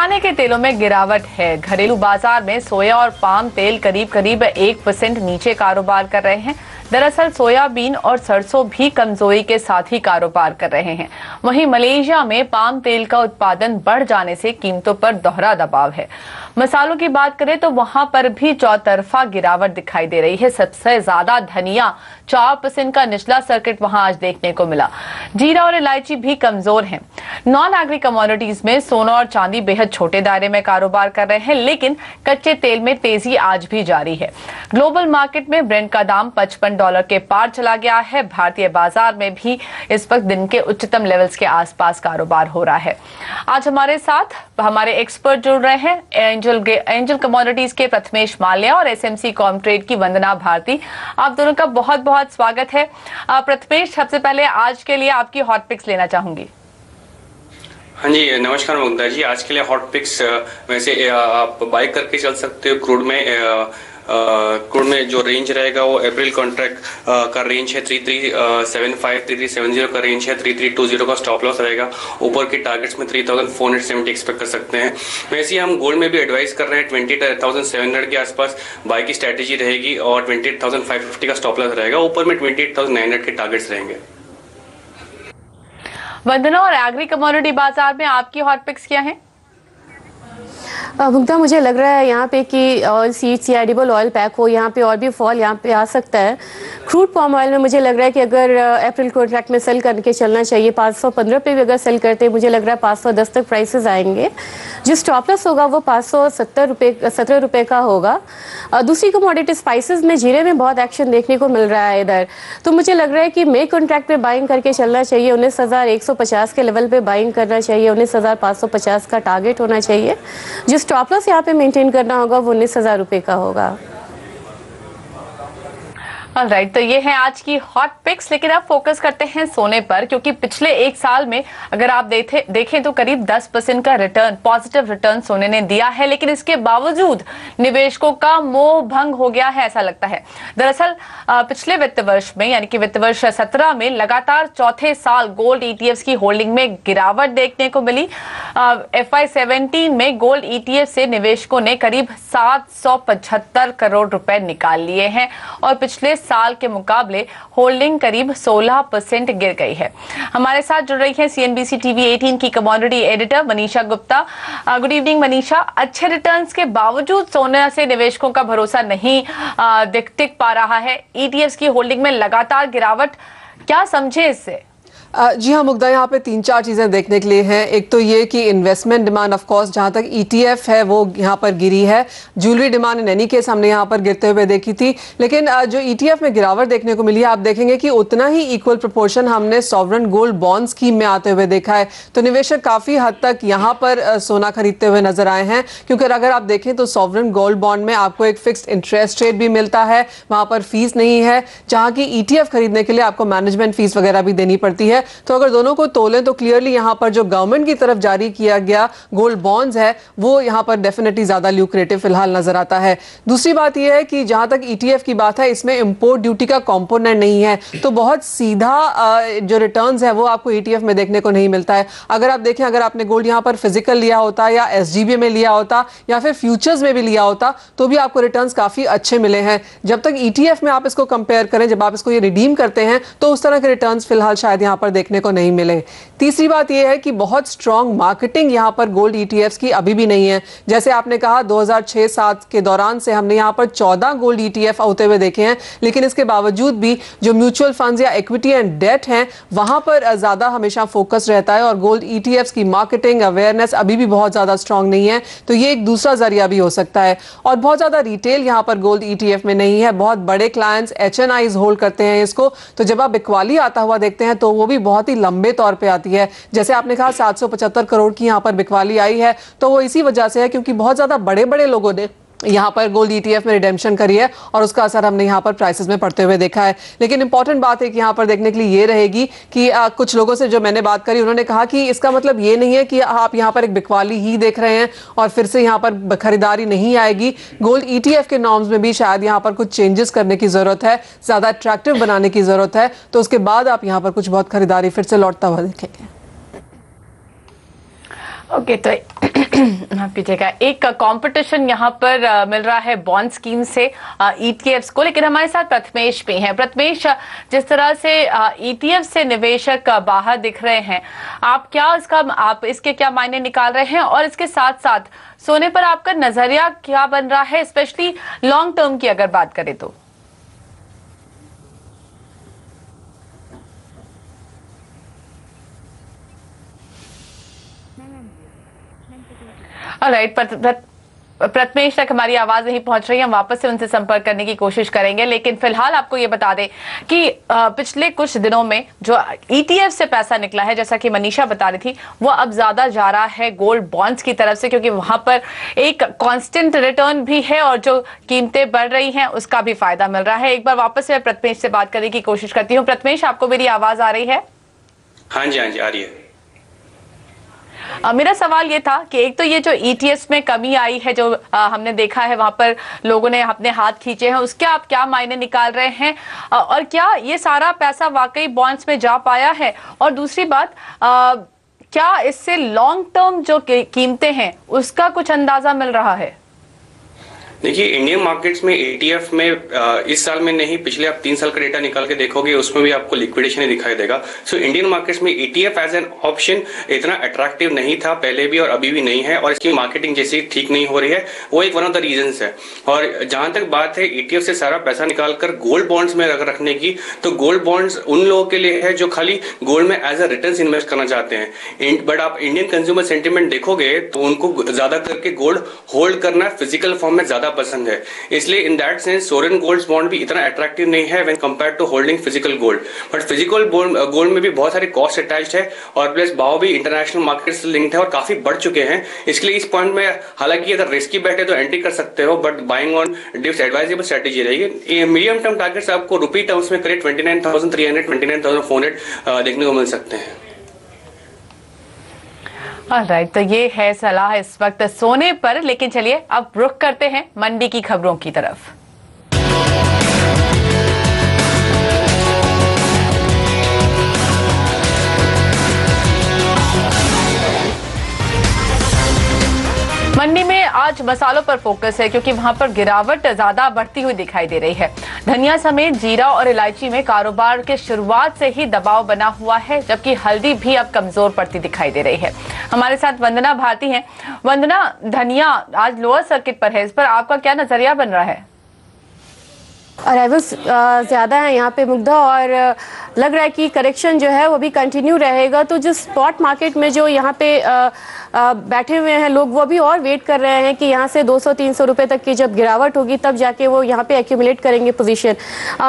खाने के तेलों में गिरावट है। घरेलू बाजार में सोया और पाम तेल करीब 1% नीचे कारोबार कर रहे हैं। दरअसल सोयाबीन और सरसों भी कमजोरी के साथ ही कारोबार कर रहे हैं। वहीं मलेशिया में पाम तेल का उत्पादन बढ़ जाने से कीमतों पर दोहरा दबाव है। मसालों की बात करें तो वहां पर भी चौतरफा गिरावट दिखाई दे रही है। सबसे ज्यादा धनिया 4% का निचला सर्किट वहां आज देखने को मिला। जीरा और इलायची भी कमजोर हैं। नॉन एग्री कमोडिटीज में सोना और चांदी बेहद छोटे दायरे में कारोबार कर रहे हैं, लेकिन कच्चे तेल में तेजी आज भी जारी है। ग्लोबल मार्केट में ब्रेंट का दाम $55 के पार चला गया है। भारतीय बाजार में भी इस वक्त दिन के उच्चतम लेवल्स के आसपास कारोबार हो रहा है। आज हमारे साथ हमारे एक्सपर्ट जुड़ रहे हैं, एंजल कमोडिटीज के प्रथमेश माल्या और एसएमसी कॉमट्रेड की वंदना भारती। आप दोनों का बहुत बहुत स्वागत है। प्रथमेश, सबसे पहले आज के लिए आपकी हॉट पिक्स लेना चाहूंगी। हाँ जी, नमस्कार मुग्धा जी। आज के लिए हॉट पिक्स वैसे आप बाई करके चल सकते हो। क्रूड में जो रेंज रहेगा वो अप्रैल कॉन्ट्रैक्ट का रेंज है 3375 3370 का रेंज है। 3320 का स्टॉप लॉस रहेगा। ऊपर के टारगेट्स में 3470 एक्सपेक्ट कर सकते हैं। वैसे ही हम गोल्ड में भी एडवाइस कर रहे हैं 28,700 के आसपास बाई की स्ट्रैटेजी रहेगी और 28,550 का स्टॉप लॉस रहेगा। ऊपर में 28,900 के टारगेट्स रहेंगे। वंदना, और एग्री कमोडिटी बाजार में आपकी हॉट पिक्स क्या हैं? मुग्धा, मुझे लग रहा है यहाँ पे कि ऑयल सीड्स या एडिबल ऑयल पैक हो, यहाँ पे और भी फॉल यहाँ पे आ सकता है। क्रूड पाम ऑयल में मुझे लग रहा है कि अगर अप्रैल कॉन्ट्रैक्ट में सेल करके चलना चाहिए। 515 पे भी अगर सेल करते हैं मुझे लग रहा है 510 तक प्राइसेस आएंगे। जो स्टॉप लॉस होगा वो 517 रुपये का होगा। दूसरी कमोडिटी स्पाइसेस में जीरे में बहुत एक्शन देखने को मिल रहा है इधर, तो मुझे लग रहा है कि मे कॉन्ट्रैक्ट पे बाइंग करके चलना चाहिए। 19,150 के लेवल पे बाइंग करना चाहिए। 19,550 का टारगेट होना चाहिए। जो स्टॉप लॉस यहाँ पे मेंटेन करना होगा वो 19,000 रुपये का होगा। ऑलराइट, तो ये है आज की हॉट पिक्स। लेकिन अब फोकस करते हैं सोने पर, क्योंकि पिछले एक साल में अगर आप देखें तो करीब 10% का पॉजिटिव रिटर्न सोने ने दिया है, लेकिन इसके बावजूद निवेशकों का मोह भंग हो गया है, ऐसा लगता है। दरअसल पिछले वित्त वर्ष में, यानी कि वित्त वर्ष 17 में लगातार चौथे साल गोल्ड ईटीएफ की होल्डिंग में गिरावट देखने को मिली। FY17 में गोल्ड ईटीएफ से निवेशकों ने करीब 775 करोड़ रुपए निकाल लिए हैं और पिछले साल के मुकाबले होल्डिंग करीब 16% गिर गई है। हमारे साथ जुड़ रही है CNBC TV 18 की commodity editor Manisha Gupta. Good evening Manisha. अच्छे रिटर्न्स के बावजूद सोने से निवेशकों का भरोसा नहीं टिक पा रहा है। ईटीएफ की होल्डिंग में लगातार गिरावट, क्या समझे इससे? जी हाँ मुग्धा, यहाँ पे 3-4 चीज़ें देखने के लिए हैं। एक तो ये कि इन्वेस्टमेंट डिमांड ऑफ कोर्स जहाँ तक ETF है वो यहाँ पर गिरी है। Jewellery demand in any case हमने यहाँ पर गिरते हुए देखी थी, लेकिन जो ETF में गिरावट देखने को मिली है, आप देखेंगे कि उतना ही इक्वल प्रोपोर्शन हमने सॉवरेन गोल्ड बॉन्ड स्कीम में आते हुए देखा है। तो निवेशक काफ़ी हद तक यहाँ पर सोना खरीदते हुए नजर आए हैं, क्योंकि अगर आप देखें तो सॉवरेन गोल्ड बॉन्ड में आपको एक फिक्स्ड इंटरेस्ट रेट भी मिलता है, वहाँ पर फीस नहीं है, जहाँ की ETF खरीदने के लिए आपको मैनेजमेंट फीस वगैरह भी देनी पड़ती है। तो अगर दोनों को तोलें तो क्लियरली यहाँ पर जो गवर्नमेंट की तरफ जारी किया गया गोल्ड बॉन्ड्स है वो यहाँ पर डेफिनेटली ज्यादा ल्यूक्रेटिव फिलहाल नजर आता है। दूसरी बात यह है कि जहां तक ETF की बात है, इसमें इंपोर्ट ड्यूटी का कंपोनेंट नहीं है, तो बहुत सीधा जो रिटर्न्स है वो आपको ETF में देखने को नहीं मिलता है। अगर आप देखें, अगर आपने गोल्ड यहाँ पर फिजिकल लिया होता या SGB में लिया होता या फिर फ्यूचर्स में भी लिया होता तो भी आपको रिटर्न्स काफी अच्छे मिले हैं। जब तक ETF में आप इसको कंपेयर करें, जब आप इसको ये रिडीम करते हैं तो उस तरह के रिटर्न्स फिलहाल शायद यहाँ पर देखने को नहीं मिले। तीसरी बात यह है कि बहुत स्ट्रांग मार्केटिंग यहां पर गोल्ड ETFs की अभी भी नहीं है। जैसे आपने कहा 2006-7 के दौरान से हमने यहां पर 14 गोल्ड ETF होते हुए देखे हैं, लेकिन इसके बावजूद भी जो म्यूचुअल फंड्स या इक्विटी एंड डेट हैं वहां पर ज्यादा हमेशा फोकस रहता है और गोल्ड ETFs की मार्केटिंग अवेयरनेस अभी भी बहुत ज्यादा स्ट्रांग नहीं है। तो ये एक दूसरा जरिया भी हो सकता है। और बहुत ज्यादा रिटेल यहां पर गोल्ड ETF में नहीं है। बहुत बड़े क्लाइंट्स HNIs होल्ड करते हैं इसको। तो जब आप बिकवाली आता हुआ देखते हैं तो वो भी बहुत ही लंबे तौर पे आती है। जैसे आपने कहा 775 करोड़ की यहाँ पर बिकवाली आई है, तो वो इसी वजह से है क्योंकि बहुत ज्यादा बड़े बड़े लोगों ने यहाँ पर गोल्ड ETF में रिडेम्पशन करी है और उसका असर हमने यहाँ पर प्राइसेस में पड़ते हुए देखा है। लेकिन इंपॉर्टेंट बात है कि यहाँ पर देखने के लिए ये रहेगी कि कुछ लोगों से जो मैंने बात करी उन्होंने कहा कि इसका मतलब ये नहीं है कि आप यहाँ पर एक बिकवाली ही देख रहे हैं और फिर से यहाँ पर खरीदारी नहीं आएगी। गोल्ड ETF के नॉर्म्स में भी शायद यहाँ पर कुछ चेंजेस करने की जरूरत है, ज्यादा अट्रैक्टिव बनाने की जरूरत है, तो उसके बाद आप यहाँ पर कुछ बहुत खरीदारी फिर से लौटता हुआ देखेंगे। ओके तो माफ कीजिएगा, एक कंपटीशन यहाँ पर मिल रहा है बॉन्ड स्कीम से ईटीएफ्स को, लेकिन हमारे साथ प्रथमेश भी हैं। प्रथमेश, जिस तरह से ईटीएफ से निवेशक बाहर दिख रहे हैं, आप इसके क्या मायने निकाल रहे हैं, और इसके साथ साथ सोने पर आपका नजरिया क्या बन रहा है, स्पेशली लॉन्ग टर्म की अगर बात करें तो? ऑलराइट, प्रथमेश तक हमारी आवाज नहीं पहुंच रही है, हम वापस से उनसे संपर्क करने की कोशिश करेंगे। लेकिन फिलहाल आपको ये बता दें कि पिछले कुछ दिनों में जो ईटीएफ से पैसा निकला है, जैसा कि मनीषा बता रही थी, वो अब ज्यादा जा रहा है गोल्ड बॉन्ड्स की तरफ से, क्योंकि वहां पर एक कांस्टेंट रिटर्न भी है और जो कीमतें बढ़ रही हैं उसका भी फायदा मिल रहा है। एक बार वापस से मैं प्रथमेश से बात करने की कोशिश करती हूँ। प्रथमेश, आपको मेरी आवाज आ रही है? हाँ जी आ रही है। मेरा सवाल ये था कि एक तो ये जो ईटीएफ में कमी आई है, जो हमने देखा है वहां पर लोगों ने अपने हाथ खींचे हैं, उसके आप क्या मायने निकाल रहे हैं, और क्या ये सारा पैसा वाकई बॉन्ड्स में जा पाया है? और दूसरी बात, क्या इससे लॉन्ग टर्म जो कीमतें हैं उसका कुछ अंदाजा मिल रहा है? देखिए, इंडियन मार्केट्स में एटीएफ में इस साल में नहीं, पिछले आप 3 साल का डेटा निकाल के देखोगे, उसमें भी आपको लिक्विडेशन ही दिखाई देगा। सो इंडियन मार्केट्स में एटीएफ एज एन ऑप्शन इतना अट्रैक्टिव नहीं था पहले भी और अभी भी नहीं है, और इसकी मार्केटिंग जैसी ठीक नहीं हो रही है, वो एक वन ऑफ द रीजंस है। और जहां तक बात है एटीएफ से सारा पैसा निकालकर गोल्ड बॉन्ड्स में रखने की, तो गोल्ड बॉन्ड्स उन लोगों के लिए है जो खाली गोल्ड में एज अ रिटर्न इन्वेस्ट करना चाहते हैं। बट आप इंडियन कंज्यूमर सेंटिमेंट देखोगे तो उनको ज्यादा करके गोल्ड होल्ड करना फिजिकल फॉर्म में ज्यादा पसंद है। इसलिए in that sense sovereign gold bond भी इतना अट्रैक्टिव नहीं है when compare to holding physical gold. But physical gold में भी बहुत सारे कॉस्ट अटैच्ड है, और प्लस भाव भी इंटरनेशनल मार्केट से लिंक्ड है और काफी बढ़ चुके हैं। इसलिए इस पॉइंट में हालांकि अगर रिस्की बैठे तो एंट्री कर सकते हो, but buying on dips advisable strategy रहेगी। मीडियम टर्म टारगेट्स आपको रुपी टर्म्स में करीब 29,300 29,400 देखने को मिल सकते हैं। ऑलराइट, तो ये है सलाह इस वक्त सोने पर। लेकिन चलिए अब रुख करते हैं मंडी की खबरों की तरफ। मंडी में आज मसालों पर फोकस है, क्योंकि वहां पर गिरावट ज्यादा बढ़ती हुई दिखाई दे रही है। धनिया समेत जीरा और इलायची में कारोबार के शुरुआत से ही दबाव बना हुआ है, जबकि हल्दी भी अब कमजोर पड़ती दिखाई दे रही है। हमारे साथ वंदना भारती हैं। वंदना, धनिया आज लोअर सर्किट पर है, इस पर आपका क्या नजरिया बन रहा है? अराइवल्स ज़्यादा है यहाँ पे मुग्धा, और लग रहा है कि करेक्शन जो है वो भी कंटिन्यू रहेगा। तो जो स्पॉट मार्केट में जो यहाँ पे बैठे हुए हैं लोग, वो भी और वेट कर रहे हैं कि यहाँ से 200-300 रुपए तक की जब गिरावट होगी तब जाके वो यहाँ पे एक्यूमुलेट करेंगे पोजीशन।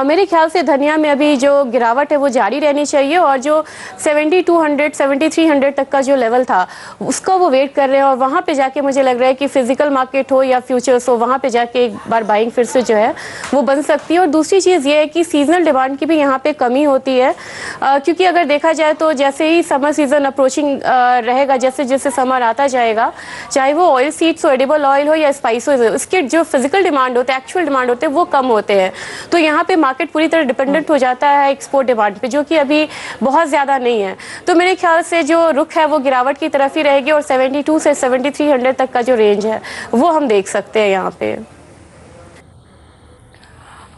मेरे ख्याल से धनिया में अभी जो गिरावट है वो जारी रहनी चाहिए, और जो 7200 7300 तक का जो लेवल था उसका वो वेट कर रहे हैं, और वहाँ पे जाके मुझे लग रहा है कि फिजिकल मार्केट हो या फ्यूचर्स हो, वहाँ पे जाके एक बार बाइंग फिर से जो है वो बन सकती है। और दूसरी चीज़ ये है कि सीजनल डिमांड की भी यहाँ पे कमी होती है, क्योंकि अगर देखा जाए तो जैसे ही समर सीजन अप्रोचिंग रहेगा, जैसे जैसे समर आता जाएगा, चाहे वो ऑयल सीड्स हो, एडिबल ऑयल हो या स्पाइस हो, इसके जो फिजिकल डिमांड होते हैं, एक्चुअल डिमांड होते हैं, वो कम होते हैं। तो यहाँ पे मार्केट पूरी तरह डिपेंडेंट हो जाता है एक्सपोर्ट डिमांड पे, जो कि अभी बहुत ज़्यादा नहीं है। तो मेरे ख्याल से जो रुख है वो गिरावट की तरफ ही रहेगी, और 72 से 7300 तक का जो रेंज है वो हम देख सकते हैं यहाँ पे।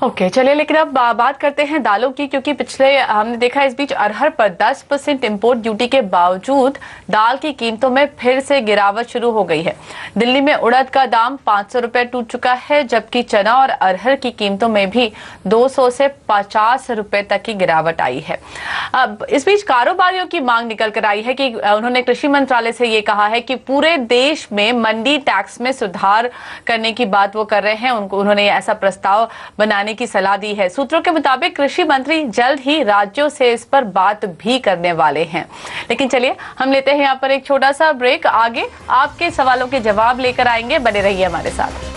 ओके, चलिए, लेकिन अब बात करते हैं दालों की, क्योंकि पिछले हमने देखा इस बीच अरहर पर 10% इंपोर्ट ड्यूटी के बावजूद दाल की कीमतों में फिर से गिरावट शुरू हो गई है। दिल्ली में उड़द का दाम 500 रुपए टूट चुका है, जबकि चना और अरहर की कीमतों में भी 200 से 50 रुपए तक की गिरावट आई है। अब इस बीच कारोबारियों की मांग निकल कर आई है कि उन्होंने कृषि मंत्रालय से ये कहा है कि पूरे देश में मंडी टैक्स में सुधार करने की बात वो कर रहे हैं। उन्होंने ऐसा प्रस्ताव बनाने की सलाह दी है। सूत्रों के मुताबिक कृषि मंत्री जल्द ही राज्यों से इस पर बात भी करने वाले हैं। लेकिन चलिए हम लेते हैं यहाँ पर एक छोटा सा ब्रेक, आगे आपके सवालों के जवाब लेकर आएंगे, बने रहिए हमारे साथ।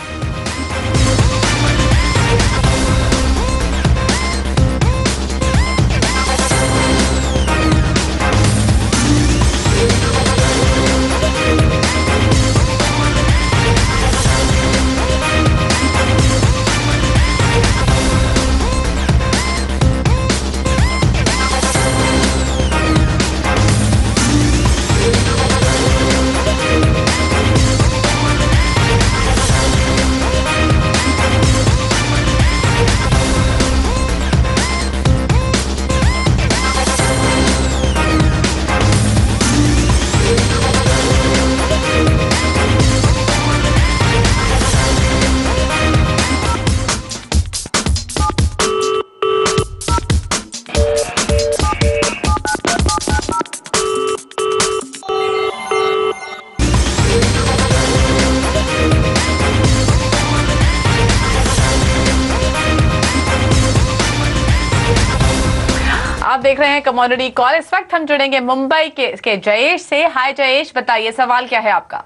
देख रहे हैं कमोडिटी कॉल। इस वक्त हम जुड़ेंगे मुंबई के जयेश से। हाय जयेश, बताइए सवाल क्या है आपका।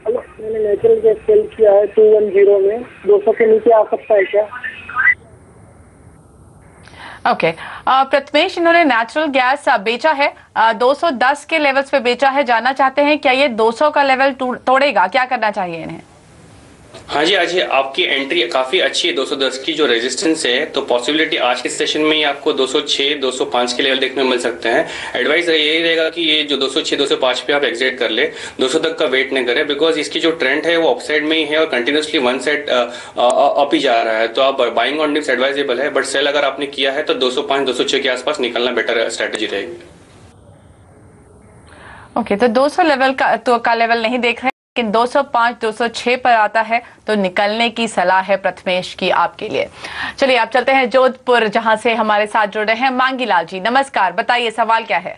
हेलो, मैंने नेचुरल गैस सेल किया है 210 में, 200 के नीचे आ सकता है क्या? ओके, प्रथमेश, इन्होंने नेचुरल गैस बेचा है 210 के लेवल्स पे बेचा है। जानना चाहते हैं क्या ये 200 का लेवल तोड़ेगा, क्या करना चाहिए इन्हें? हाँ जी, आज आपकी एंट्री काफी अच्छी है 210 की जो रेजिस्टेंस है, तो पॉसिबिलिटी आज के सेशन में ही आपको 206 205 के लेवल देखने को मिल सकते हैं। एडवाइस यही रहेगा कि ये जो 206 205 पे आप एग्जिट कर ले, 200 तक का वेट नहीं करें, बिकॉज इसकी जो ट्रेंड है वो अपसाइड में ही है और कंटिन्यूसली वन साइड अप ही जा रहा है। तो आप बाइंग ऑन डिप्स एडवाइजेबल है, बट सेल अगर आपने किया है तो 205 206 के आसपास निकलना बेटर स्ट्रेटेजी रहेगी। ओके, तो 200 लेवल का लेवल नहीं देख रहे, लेकिन 205 206 पर आता है तो निकलने की सलाह है प्रथमेश की आपके लिए। चलिए आप चलते हैं जोधपुर, जहां से हमारे साथ जुड़ रहे हैं मांगीलाल जी। नमस्कार, बताइए सवाल क्या है।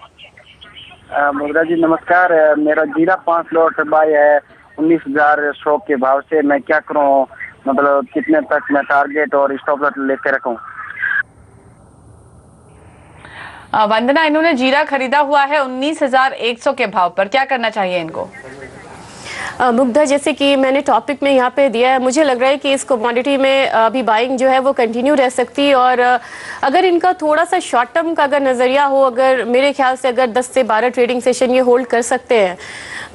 मुद्रा जी नमस्कार। मेरा जीरा 5 लॉट बाय है 19,000 स्टॉक के भाव से, मैं क्या करूं? मतलब कितने तक मैं टारगेट और स्टॉप लॉट लेके रखूं? वंदना, इन्होंने जीरा खरीदा हुआ है 19,100 के भाव पर, क्या करना चाहिए इनको? मुग्धा, जैसे कि मैंने टॉपिक में यहाँ पे दिया है, मुझे लग रहा है कि इस कमोडिटी में अभी बाइंग जो है वो कंटिन्यू रह सकती है। और अगर इनका थोड़ा सा शॉर्ट टर्म का अगर नज़रिया हो, अगर मेरे ख्याल से अगर 10 से 12 ट्रेडिंग सेशन ये होल्ड कर सकते हैं,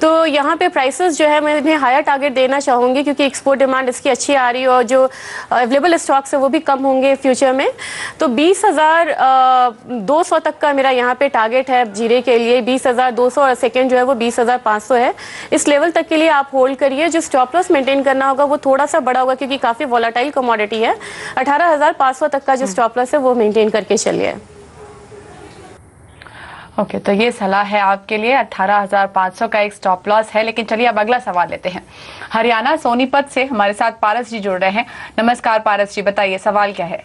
तो यहाँ पे प्राइसेस जो है मैं इन्हें हायर टारगेट देना चाहूँगी, क्योंकि एक्सपोर्ट डिमांड इसकी अच्छी आ रही है और जो अवेलेबल स्टॉक्स है वो भी कम होंगे फ्यूचर में। तो 20,200 तक का मेरा यहाँ पे टारगेट है जीरे के लिए, 20,200, और सेकेंड जो है वो 20,500 है। इस लेवल तक के लिए आप होल्ड करिए। जो स्टॉप लॉस मेंटेन करना होगा वो थोड़ा सा बड़ा होगा, क्योंकि काफ़ी वॉलेटाइल कमोडिटी है। 18,500 तक का जो स्टॉप लॉस है वो मेंटेन करके चलिए। ओके, तो ये सलाह है आपके लिए। 18,500 का एक स्टॉप लॉस है। लेकिन चलिए अब अगला सवाल लेते हैं। हरियाणा सोनीपत से हमारे साथ पारस जी जुड़ रहे हैं। नमस्कार पारस जी, बताइए सवाल क्या है।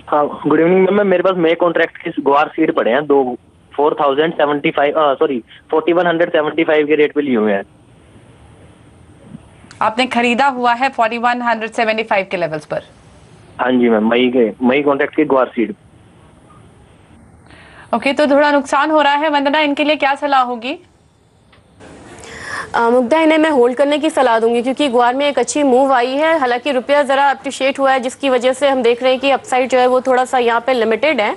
हाँ, गुड इवनिंग मैम। मेरे पास मे कॉन्ट्रैक्ट के ग्वार सीड पड़े हैं, 4175 के रेट पे लिए हुए हैं। आपने खरीदा हुआ है 4175 के लेवल्स पर? हाँ जी मैम, मई कॉन्ट्रैक्ट के ग्वार सीड। ओके, तो थोड़ा नुकसान हो रहा है। वंदना, इनके लिए क्या सलाह होगी? मुग्धा, इन्हें मैं होल्ड करने की सलाह दूंगी, क्योंकि ग्वार में एक अच्छी मूव आई है। हालांकि रुपया ज़रा अप्रिशिएट हुआ है, जिसकी वजह से हम देख रहे हैं कि अपसाइड जो है वो थोड़ा सा यहाँ पे लिमिटेड है।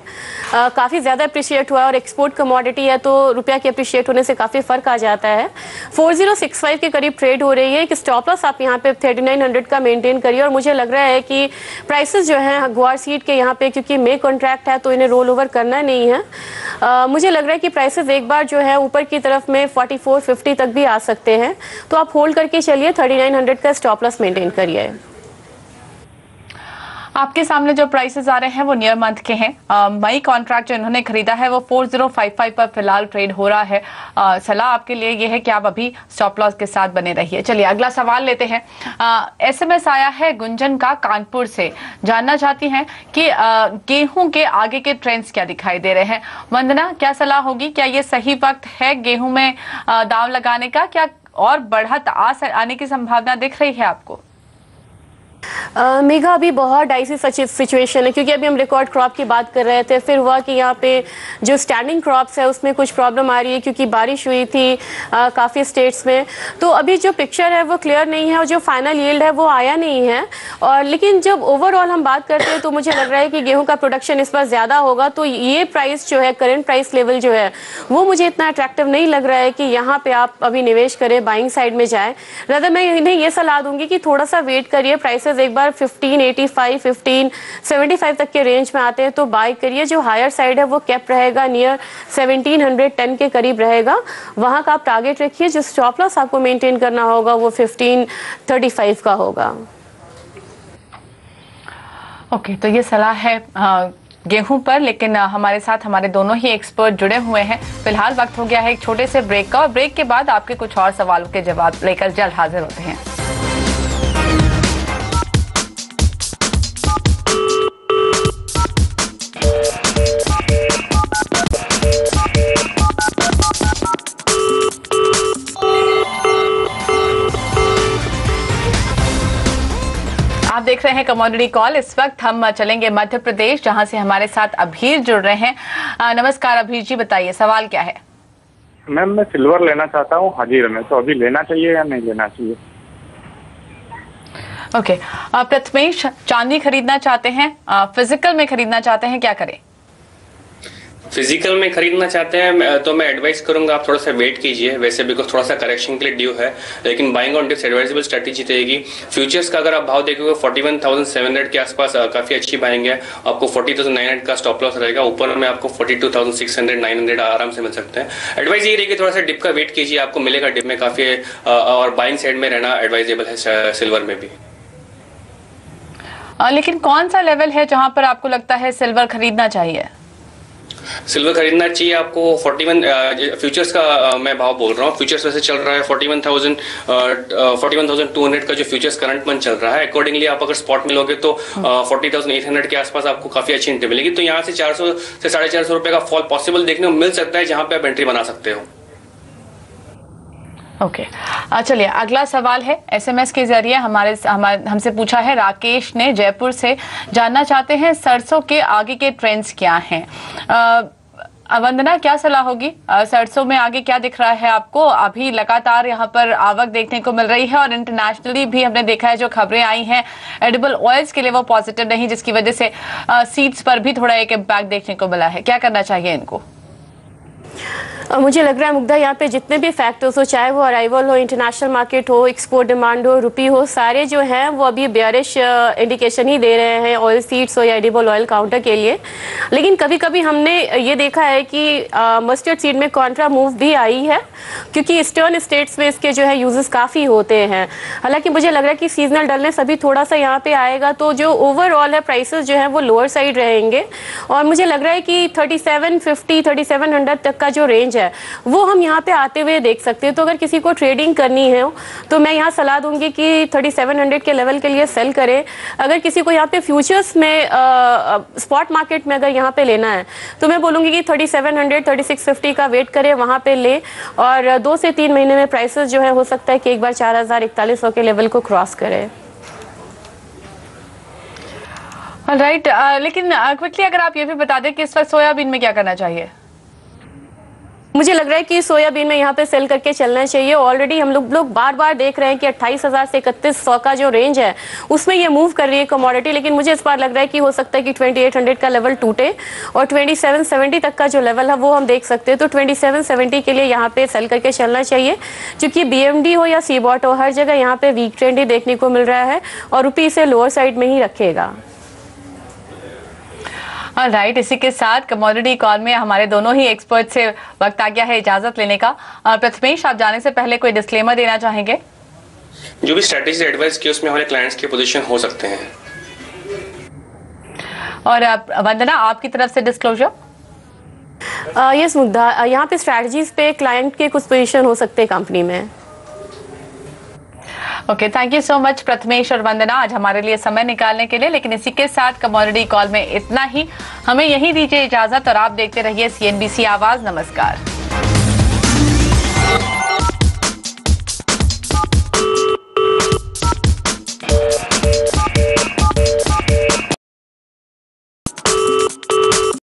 काफ़ी ज़्यादा अप्रिशिएट हुआ है और एक्सपोर्ट कमोडिटी है, तो रुपया के अप्रिशिएट होने से काफ़ी फ़र्क आ जाता है। 4065 के करीब ट्रेड हो रही है। एक स्टॉप लॉस आप यहाँ पे 3900 का मेंटेन करिए। और मुझे लग रहा है कि प्राइसेस जो हैं ग्वार सीड के यहाँ पे, क्योंकि मे कॉन्ट्रैक्ट है तो इन्हें रोल ओवर करना नहीं है, मुझे लग रहा है कि प्राइसेस एक बार जो है ऊपर की तरफ में 4450 तक भी आ सकते हैं। तो आप होल्ड करके चलिए, 3900 का स्टॉप लॉस मेंटेन करिए। आपके सामने जो प्राइसेस आ रहे हैं वो नियर मंथ के हैं। मई कॉन्ट्रैक्ट जो इन्होंने खरीदा है वो 4055 पर फिलहाल ट्रेड हो रहा है। सलाह आपके लिए ये है कि आप अभी स्टॉप लॉस के साथ बने रहिए। चलिए अगला सवाल लेते हैं। SMS आया है गुंजन का कानपुर से, जानना चाहती हैं कि गेहूं के आगे के ट्रेंड्स क्या दिखाई दे रहे हैं। वंदना, क्या सलाह होगी? क्या ये सही वक्त है गेहूं में दांव लगाने का? क्या और बढ़त आने की संभावना दिख रही है आपको? मेघा, अभी बहुत डाइसी सिचुएशन है, क्योंकि अभी हम रिकॉर्ड क्रॉप की बात कर रहे थे। फिर हुआ कि यहाँ पे जो स्टैंडिंग क्रॉप्स है उसमें कुछ प्रॉब्लम आ रही है, क्योंकि बारिश हुई थी काफ़ी स्टेट्स में। तो अभी जो पिक्चर है वो क्लियर नहीं है और जो फाइनल यील्ड है वो आया नहीं है। और लेकिन जब ओवरऑल हम बात करते हैं तो मुझे लग रहा है कि गेहूँ का प्रोडक्शन इस बार ज़्यादा होगा। तो ये प्राइस जो है, करेंट प्राइस लेवल जो है वो मुझे इतना अट्रैक्टिव नहीं लग रहा है कि यहाँ पे आप अभी निवेश करें, बाइंग साइड में जाए। रदर मैं इन्हें ये सलाह दूंगी कि थोड़ा सा वेट करिए। प्राइसेस एक बार 1585 1575 तक के रेंज में आते हैं तो बाय करिए। जो हायर साइड है वो कैप रहेगा, नियर 1710 के करीब रहेगा, वहां का आप टारगेट रखिए। जो स्टॉप लॉस आपको मेंटेन करना होगा वो 1535 का होगा। ओके, तो ये सलाह है गेहूं पर। लेकिन हमारे साथ हमारे दोनों ही एक्सपर्ट जुड़े हुए हैं। फिलहाल वक्त हो गया है एक छोटे से ब्रेक का, और ब्रेक के बाद आपके कुछ और सवालों के जवाब लेकर जल्द हाजिर होते हैं। आप देख रहे हैं कमोडिटी कॉल। इस वक्त हम चलेंगे मध्य प्रदेश, जहां से हमारे साथ अभीर जुड़ रहे हैं। नमस्कार अभीर जी, बताइए सवाल क्या है। मैम मैं सिल्वर लेना चाहता हूँ हाजीर में, तो अभी लेना चाहिए या नहीं लेना चाहिए? ओके, प्रथमेश चांदी खरीदना चाहते हैं, फिजिकल में खरीदना चाहते हैं, क्या करें? फिजिकल में खरीदना चाहते हैं तो मैं एडवाइस करूंगा आप थोड़ा सा वेट कीजिए, वैसे बिकॉज थोड़ा सा करेक्शन के लिए ड्यू है, लेकिन buying on dips advisable strategy रहेगी। फ्यूचर्स का अगर आप भाव देखोगे 41,700 के आसपास काफी अच्छी बाइंग है। आपको 40,900 का स्टॉप लॉस रहेगा, ऊपर में आपको 42,600 900 आराम से मिल सकते हैं। एडवाइस ये रहेगी थोड़ा सा डिप का वेट कीजिए, आपको मिलेगा डिप में काफी, और बाइंग साइड में रहना एडवाइजेबल है सिल्वर में भी। लेकिन कौन सा लेवल है जहां पर आपको लगता है सिल्वर खरीदना चाहिए? सिल्वर खरीदना चाहिए आपको 41, फ्यूचर्स का मैं भाव बोल रहा हूँ। फ्यूचर्स वैसे चल रहा है 41,200 का जो फ्यूचर्स करंट मंथ चल रहा है। अकॉर्डिंगली आप अगर स्पॉट में लोगे तो 40,800 के आसपास आपको काफी अच्छी एंट्री मिलेगी। तो यहाँ से 400 से 450 रुपए का फॉल पॉसिबल देखने को मिल सकता है, जहां पे आप एंट्री बना सकते हो। ओके, चलिए अगला सवाल है एसएमएस के जरिए हमसे पूछा है राकेश ने जयपुर से। जानना चाहते हैं सरसों के आगे के ट्रेंड्स क्या हैं। वंदना, क्या सलाह होगी? सरसों में आगे क्या दिख रहा है आपको? अभी लगातार यहाँ पर आवक देखने को मिल रही है और इंटरनेशनली भी हमने देखा है जो खबरें आई हैं एडिबल ऑयल्स के लिए वो पॉजिटिव नहीं, जिसकी वजह से सीड्स पर भी थोड़ा एक इम्पैक्ट देखने को मिला है। क्या करना चाहिए इनको? मुझे लग रहा है मुग्धा, यहाँ पे जितने भी फैक्टर्स हो, चाहे वो अराइवल हो, इंटरनेशनल मार्केट हो, एक्सपोर्ट डिमांड हो, रुपी हो, सारे जो हैं वो अभी बेयरिश इंडिकेशन ही दे रहे हैं ऑयल सीड्स हो या एडिबल ऑयल काउंटर के लिए। लेकिन कभी कभी हमने ये देखा है कि मस्टर्ड सीड में कॉन्ट्रा मूव भी आई है, क्योंकि ईस्टर्न स्टेट्स में इसके जो है यूजेस काफ़ी होते हैं। हालांकि मुझे लग रहा है कि सीजनल डलनेस अभी थोड़ा सा यहाँ पे आएगा, तो जो ओवरऑल है प्राइसेस जो है वो लोअर साइड रहेंगे। और मुझे लग रहा है कि 3750 3700 तक का जो रेंज है वो हम यहाँ पे आते हुए देख सकते हैं। तो अगर किसी को ट्रेडिंग करनी है तो मैं यहाँ सलाह दूंगी कि 3700 के लेवल के लिए सेल करें। अगर किसी को यहाँ पे फ्यूचर्स में स्पॉट मार्केट में अगर यहाँ पे लेना है तो मैं बोलूँगी कि 3700 3650 का वेट करें, वहाँ पे ले। और 2 से 3 महीने में प्राइसेस जो है हो सकता है कि एक बार 4000-4100 के लेवल को क्रॉस करें। राइट, लेकिन क्विकली अगर आप ये भी बता दें कि इस वक्त सोयाबीन में क्या करना चाहिए? मुझे लग रहा है कि सोयाबीन में यहाँ पे सेल करके चलना चाहिए। ऑलरेडी हम लोग बार बार देख रहे हैं कि 28,000 से 3100 का जो रेंज है उसमें ये मूव कर रही है कमोडिटी। लेकिन मुझे इस बार लग रहा है कि हो सकता है कि 2800 का लेवल टूटे और 2770 तक का जो लेवल है वो हम देख सकते हैं। तो 2770 के लिए यहाँ पे सेल करके चलना चाहिए, क्योंकि BMD हो या सीबॉट हो, हर जगह यहाँ पे वीक ट्रेंड ही देखने को मिल रहा है और रुपी इसे लोअर साइड में ही रखेगा। राइट, इसी के साथ कमोडिटी कॉल में हमारे दोनों ही एक्सपर्ट से वक्त आ गया है इजाजत लेने का। प्रथमेश, आप जाने से पहले कोई डिस्क्लेमर देना चाहेंगे? जो भी स्ट्रेटेजी एडवाइस की उसमें हमारे क्लाइंट्स के पोजीशन हो सकते हैं। और वंदना, आपकी तरफ से डिस्क्लोजर? यस मुग्धा, यहाँ पे स्ट्रेटजीज पे क्लाइंट के कुछ पोजीशन हो सकते हैं कंपनी में। Okay, thank you so much Prathamesh और वंदना आज हमारे लिए समय निकालने के लिए। लेकिन इसी के साथ कमोडिटी कॉल में इतना ही, हमें यही दीजिए इजाजत और आप देखते रहिए CNBC आवाज। नमस्कार।